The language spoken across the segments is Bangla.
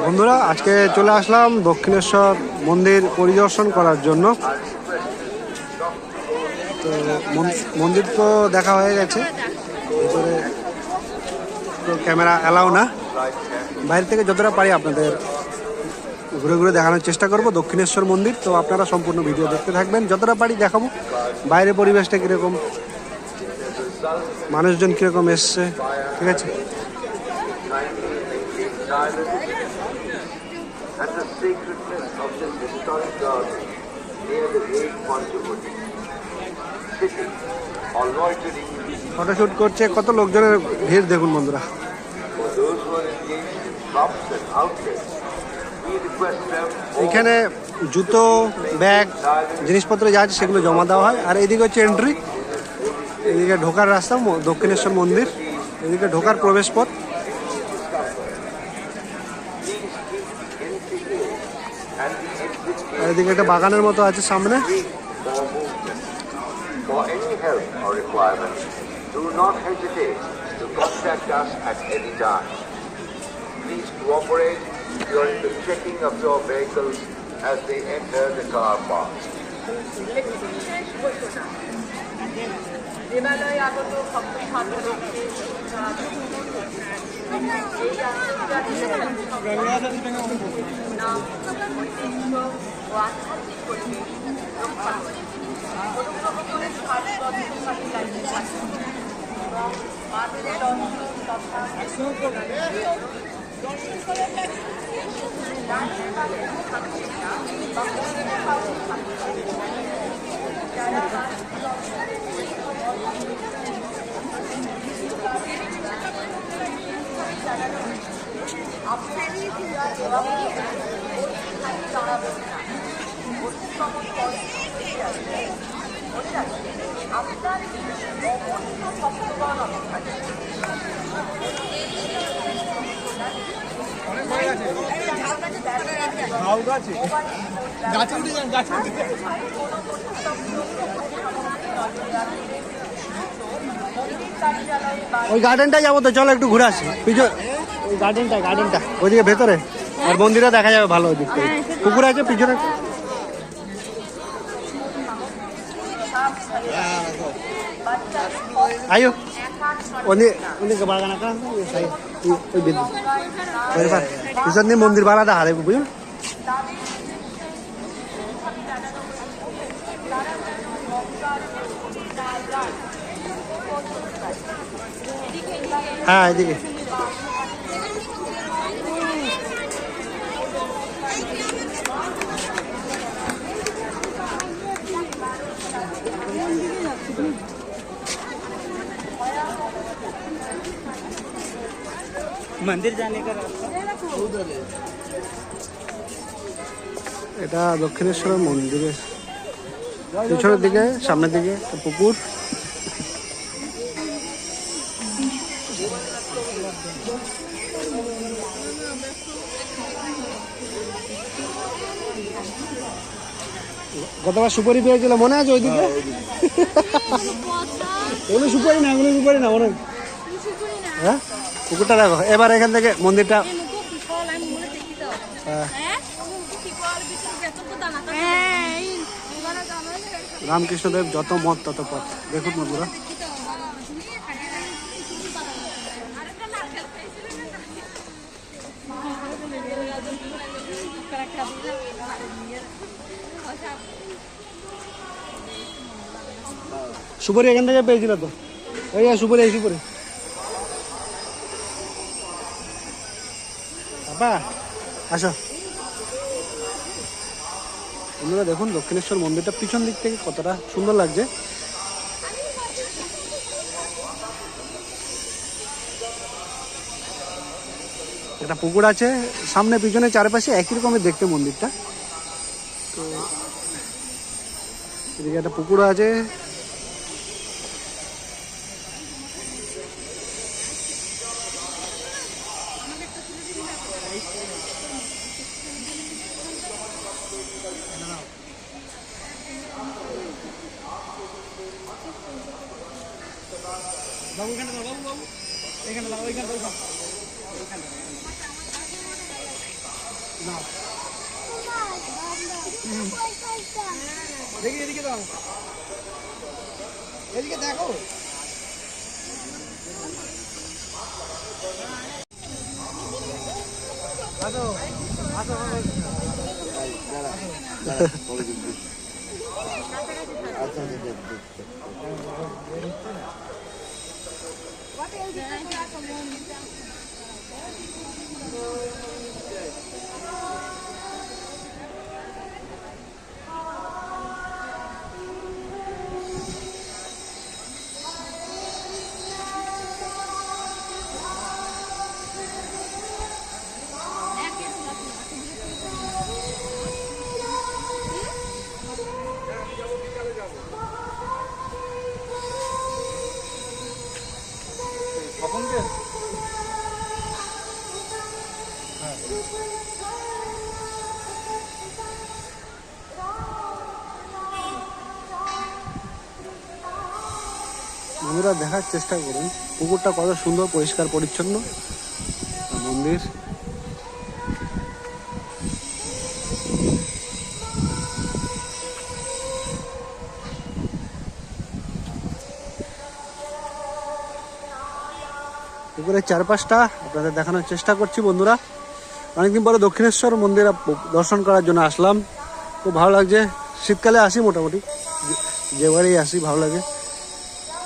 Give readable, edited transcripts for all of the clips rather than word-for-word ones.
বন্ধুরা, আজকে চলে আসলাম দক্ষিণেশ্বর মন্দির পরিদর্শন করার জন্য। তো মন্দির তো দেখা হয়ে গেছে, ভিতরে তো ক্যামেরা অ্যালাউ না। বাইরে থেকে যতটা পারি আপনাদের ঘুরে ঘুরে দেখানোর চেষ্টা করব দক্ষিণেশ্বর মন্দির। তো আপনারা সম্পূর্ণ ভিডিও দেখতে থাকবেন, যতটা পারি দেখাবো। বাইরে পরিবেশটা কীরকম, মানুষজন কীরকম এসছে, ঠিক আছে। ফটোশুট করছে, কত লোকজনের ভিড় দেখুন বন্ধুরা। এখানে জুতো, ব্যাগ, জিনিসপত্র যা আছে সেগুলো জমা দেওয়া হয়। আর এদিকে হচ্ছে এন্ট্রি, এদিকে ঢোকার রাস্তা দক্ষিণেশ্বর মন্দির, এদিকে ঢোকার প্রবেশ পথ। এদিকে একটা বাগানের মতো আছে সামনে। For any help or requirement, do not hesitate to contact us at any time. Please cooperate during the checking of your vehicles as they enter the car park. ওই গার্ডেনটাই যাবো তো, চলো একটু ঘুরে আসি। ওই গার্ডেনটা ওইদিকে ভেতরে, আর মন্দিরটা দেখা যাবে ভালো। ওই দিক থেকে পুকুর আছে পিছনে। আয়ো उन्हीं बागान का नहीं मंदिर वाला था हारे बुझो। हाँ एदिके मंदिर जाने का रास्ता उधर है। এটা দক্ষিণেশ্বর মন্দিরের পিছনের দিকে, সামনের দিকে পুকুর। গতবার সুপারি পেয়েছিল মনে আছে ওইদিকে? এগুলো সুপারি না, এগুলো সুপারি না মনে। হ্যাঁ পুকুরটা দেখো। এবার এখান থেকে মন্দিরটা রামকৃষ্ণদেব যত মত তত পথ। দেখুন বন্ধুরা, সুপারি এখান থেকে পেয়েছিল তো। এই সুপারি, এই সুপারি বাবা আসো। আপনারা দেখুন দক্ষিণেশ্বর মন্দিরটা পিছন দিক থেকে কতটা সুন্দর লাগছে। একটা পুকুর আছে সামনে, পিছনে, চারপাশে একই রকমের দেখতে মন্দিরটা। তো এদিকে একটা পুকুর আছে। বাবু এখানে দাও, বাবু বাবু এখানে দাও, ওইখানে দাও। দেখি এদিকে দাও, এদিকে দেখো। আসো আসো বন্ধুরা দেখার চেষ্টা করুন পুকুরটা কত সুন্দর পরিষ্কার পরিচ্ছন্ন মন্দির। পুকুরের চারপাশটা আপনাদের দেখানোর চেষ্টা করছি বন্ধুরা। অনেকদিন পরে দক্ষিণেশ্বর মন্দির দর্শন করার জন্য আসলাম, খুব ভালো লাগছে। শীতকালে আসি মোটামুটি, যেবারেই আসি ভালো লাগে।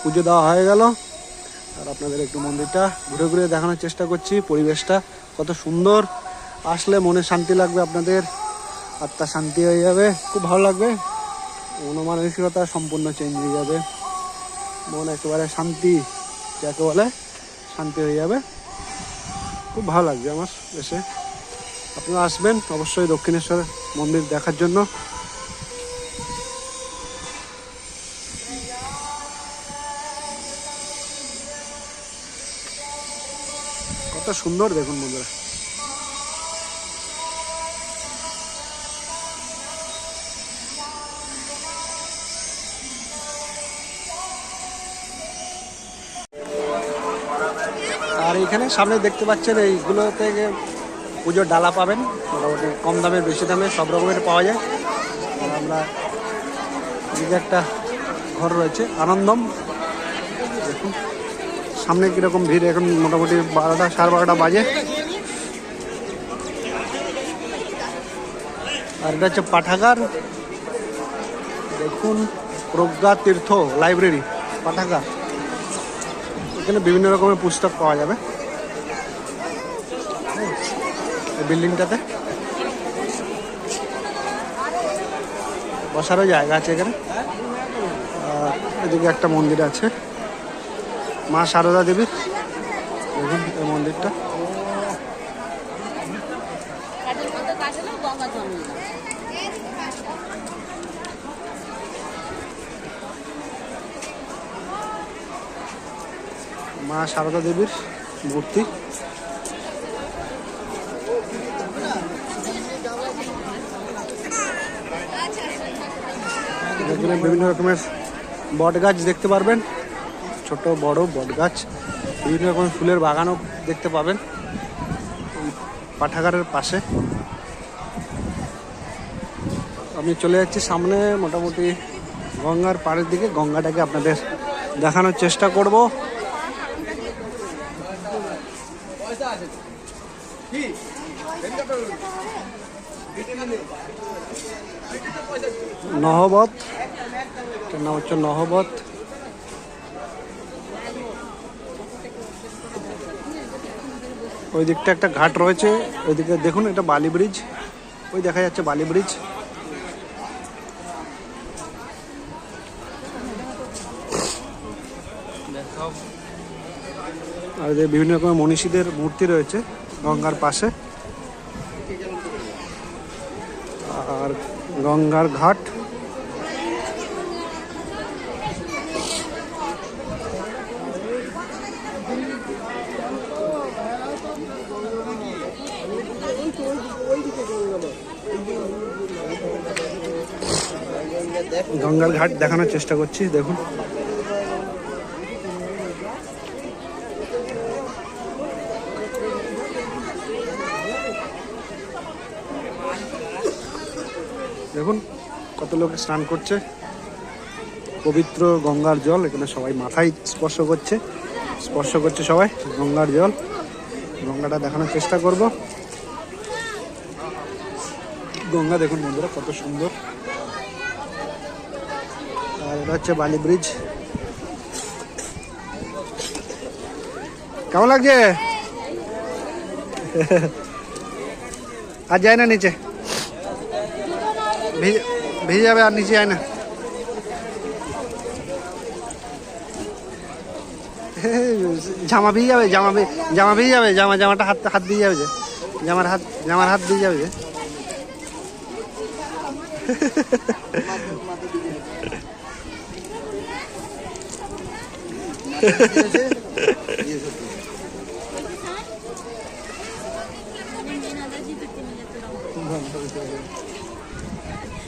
পুজো দেওয়া হয়ে গেল, আর আপনাদের একটু মন্দিরটা ঘুরে ঘুরে দেখানোর চেষ্টা করছি। পরিবেশটা কত সুন্দর, আসলে মনে শান্তি লাগবে, আপনাদের আত্মা শান্তি হয়ে যাবে, খুব ভালো লাগবে। মনোমানসিকতা সম্পূর্ণ চেঞ্জ হয়ে যাবে, মন একেবারে শান্তি, যাকে বলে শান্তি হয়ে যাবে। খুব ভালো লাগবে আমার এসে। আপনারা আসবেন অবশ্যই দক্ষিণেশ্বর মন্দির দেখার জন্য। কত সুন্দর দেখুন বন্ধুরা। আর এইখানে সামনে দেখতে পাচ্ছেন এইগুলো থেকে পুজোর ডালা পাবেন, মোটামুটি কম দামে বেশি দামে সব রকমের পাওয়া যায়। আর আমরা এদিকে একটা ঘর রয়েছে আনন্দম, দেখুন সামনে কীরকম ভিড়। এখন মোটামুটি 12টা 12:30 বাজে। আর এটা হচ্ছে পাঠাগার, দেখুন প্রজ্ঞা তীর্থ লাইব্রেরি পাঠাগার। এখানে বিভিন্ন রকমের পুস্তক পাওয়া যাবে এই বিল্ডিংটাতে। বসারও জায়গা আছে এখানে। এদিকে একটা মন্দির আছে মা সারদা দেবীর, দেখুন এই মন্দিরটা। মা সারদা দেবীর মূর্তি। এখানে বিভিন্ন রকমের বট গাছ দেখতে পারবেন, ছোট বড় বট গাছ, বিভিন্ন রকমের ফুলের বাগানও দেখতে পাবেন পাঠাগারের পাশে। আমি চলে যাচ্ছি সামনে মোটামুটি গঙ্গার পাড়ের দিকে, গঙ্গাটাকে আপনাদের দেখানোর চেষ্টা করব। নহবত, এটার নাম হচ্ছে নহবত। ওই দিকটা একটা ঘাট রয়েছে, ওইদিকে দেখুন এটা বালি ব্রিজ, ওই দেখা যাচ্ছে বালি ব্রিজ। আর বিভিন্ন রকমের মনীষীদের মূর্তি রয়েছে গঙ্গার পাশে। আর গঙ্গার ঘাট, গঙ্গার ঘাট দেখানোর চেষ্টা করছি। দেখুন দেখুন কত লোক স্নান করছে, পবিত্র গঙ্গার জল এখানে সবাই মাথায় স্পর্শ করছে সবাই গঙ্গার জল। গঙ্গাটা দেখানোর চেষ্টা করব। গঙ্গা দেখুন বন্ধুরা কত সুন্দর। আর এটা হচ্ছে বালি ব্রিজ। কেমন লাগছে? আর যায় না নিচে, ভিজে যাবে, আর নিচে যায় না। জামা ভিজে যাবে, জামা ভিজে যাবে, জামাটা হাত ভিজে যাবে যে, জামার হাত ভিজে যাবে যে।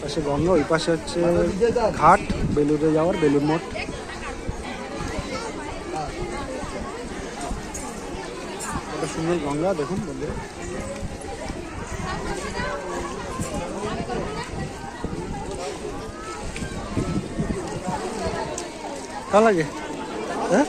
পাশে গঙ্গা, ওই পাশে হচ্ছে ঘাট, বেলুড়ে যাওয়ার, বেলুর মঠ। কত সুন্দর গঙ্গা দেখুন বন্ধুরা। ভালো লাগে, হ্যাঁ